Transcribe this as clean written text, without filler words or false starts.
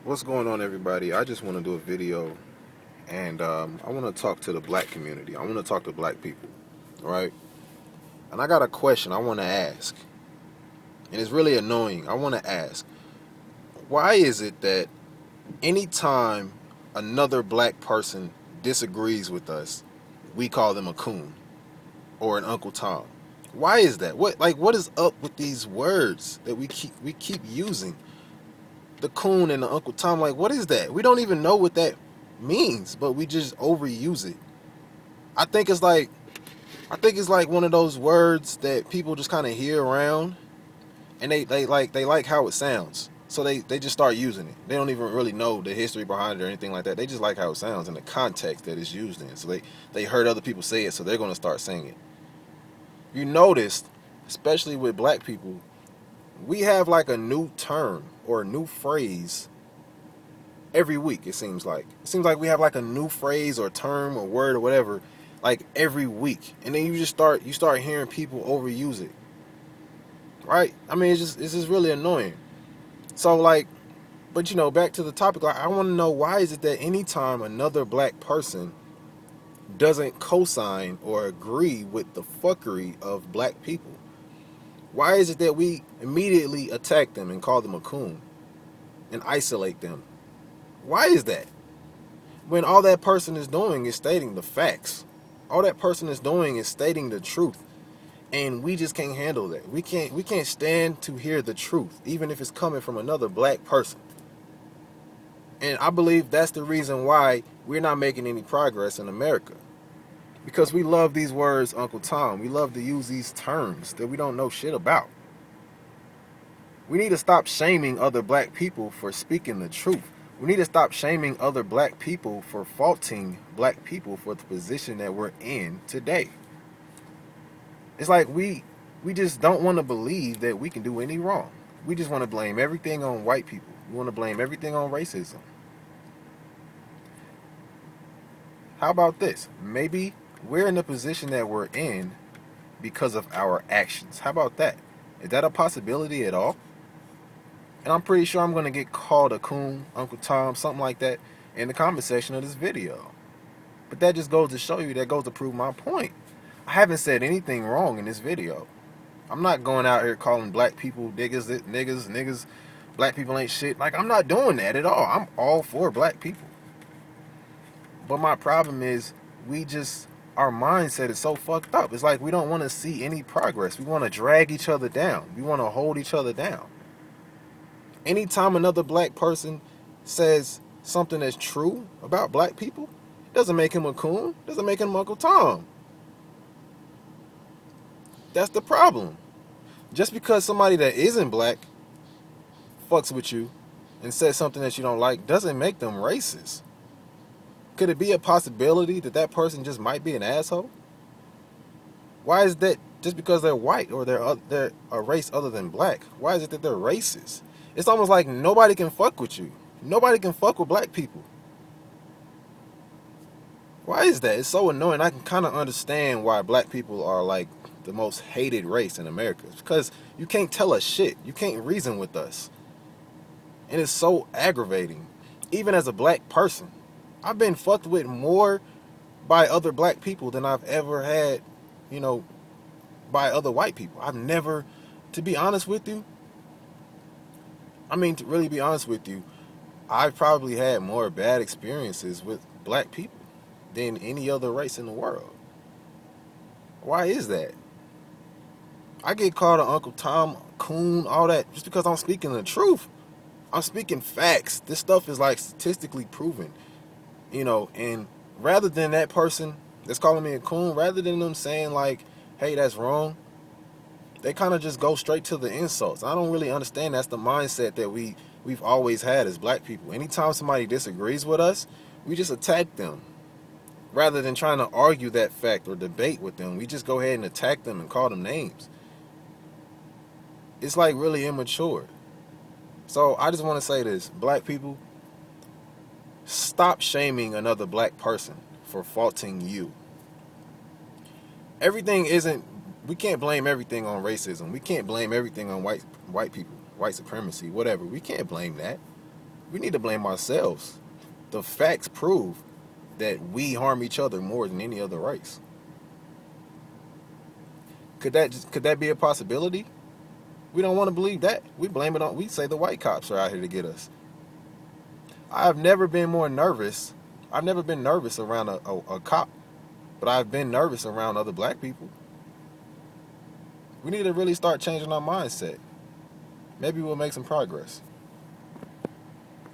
What's going on, everybody? I just want to do a video, and I want to talk to the black community. I want to talk to black people, right? And I got a question I want to ask, and it's really annoying. I want to ask, why is it that anytime another black person disagrees with us, we call them a coon or an Uncle Tom? Why is that? What is up with these words that we keep using? The coon and the Uncle Tom, like, what is that? We don't even know what that means, but we just overuse it. I think it's like I think it's like one of those words that people just kind of hear around, and they like how it sounds. So they just start using it. They don't even really know the history behind it or anything like that. They just like how it sounds and the context that it's used in. So they heard other people say it, so they're going to start saying it. You noticed, especially with black people, we have like a new term or a new phrase every week. It seems like we have like a new phrase or term or word or whatever, like every week, and then you start hearing people overuse it, right? I mean, it's just really annoying. So like, but back to the topic. Like, I want to know, why is it that anytime another black person doesn't co-sign or agree with the fuckery of black people, why is it that we immediately attack them and call them a coon and isolate them? Why is that? When all that person is doing is stating the facts. All that person is doing is stating the truth. And we just can't handle that. We can't stand to hear the truth, even if it's coming from another black person. And I believe that's the reason why we're not making any progress in America. Because we love these words, Uncle Tom. We love to use these terms that we don't know shit about. We need to stop shaming other black people for speaking the truth. We need to stop shaming other black people for faulting black people for the position that we're in today. It's like we just don't want to believe that we can do any wrong. We just want to blame everything on white people. We want to blame everything on racism. How about this? Maybe we're in the position that we're in because of our actions. How about that? Is that a possibility at all? And I'm pretty sure I'm going to get called a coon, Uncle Tom, something like that in the comment section of this video. But that just goes to show you, that goes to prove my point. I haven't said anything wrong in this video. I'm not going out here calling black people niggas, black people ain't shit. Like, I'm not doing that at all. I'm all for black people. But my problem is, our mindset is so fucked up. It's like we don't want to see any progress. We want to drag each other down. We want to hold each other down. Anytime another black person says something that's true about black people, it doesn't make him a coon. It doesn't make him Uncle Tom. That's the problem. Just because somebody that isn't black fucks with you and says something that you don't like doesn't make them racist. Could it be a possibility that that person just might be an asshole? Why is that? Just because they're white or they're a race other than black, why is it that they're racist? It's almost like nobody can fuck with you. Nobody can fuck with black people. Why is that? It's so annoying. I can kind of understand why black people are like the most hated race in America. It's because you can't tell us shit. You can't reason with us. And it's so aggravating. Even as a black person, I've been fucked with more by other black people than I've ever had, by other white people. I've never, to be honest with you, to really be honest with you, I've probably had more bad experiences with black people than any other race in the world. Why is that? I get called an Uncle Tom, Coon, all that, just because I'm speaking the truth. I'm speaking facts. This stuff is like statistically proven, and rather than that person that's calling me a coon, rather than them saying like, hey, that's wrong, they kind of just go straight to the insults. I don't really understand. That's the mindset that we've always had as black people. Anytime somebody disagrees with us, we just attack them. Rather than trying to argue that fact or debate with them, we just go ahead and attack them and call them names. It's like really immature. So I just want to say this. Black people, stop shaming another black person for faulting you. We can't blame everything on racism. We can't blame everything on white people, white supremacy, whatever. We can't blame that. We need to blame ourselves. The facts prove that we harm each other more than any other race. Could that be a possibility? We don't want to believe that. We say the white cops are out here to get us. I've never been more nervous. I've never been nervous around a cop, but I've been nervous around other black people. We need to really start changing our mindset. Maybe we'll make some progress.